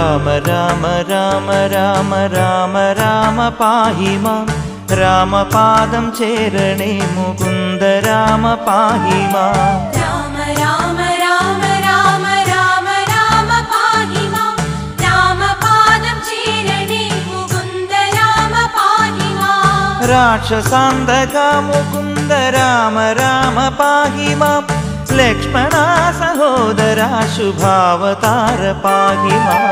രാമ രാമ രാമ രാമ രാമ രാമ പാഹി മാം രാമപാദം ചേരണേ മുകുന്ദ രാമ പാഹി മാം രാമ രാമ രാമ രാമ രാമ രാമ പാഹി മാം രാമപാദം ചേരണേ മുകുന്ദ രാമ പാഹി മാം രാക്ഷസാന്തക മുകുന്ദ രാമ രാമ പാഹി മാം ലക്ഷ്മണ സഹോദര ശുഭാവതാര പാഹി മാം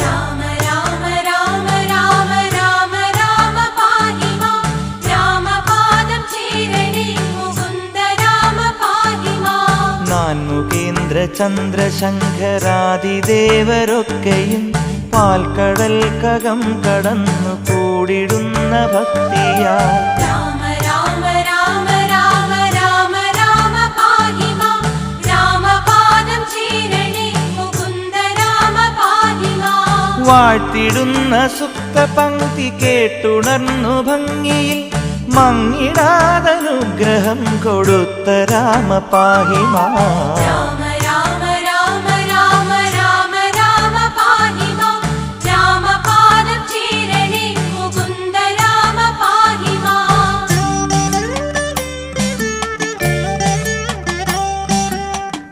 രാമ രാമ രാമ രാമ രാമ രാമ പാഹി മാം രാമപാദം ചേരണേ മുകുന്ദ രാമ പാഹി മാം നാൻമുഖേന്ദ്ര ചന്ദ്രശങ്കരാദിദേവരൊക്കെയും പാൽക്കടൽക്കകം കടന്നു കൂടിടുന്ന ഭക്തിയാൽ രാമ രാമ രാമ രാമ രാമ രാമ പാഹി മാം രാമപാദം ചേരണേ മുകുന്ദ രാമ പാഹി മാം വാഴ്ത്തിടുന്ന സുപ്ത പങ്ക്തി കേട്ടുണർന്നു ഭംഗിയിൽ മങ്ങിടാതനുഗ്രഹം കൊടുത്ത രാമ പാഹി മാം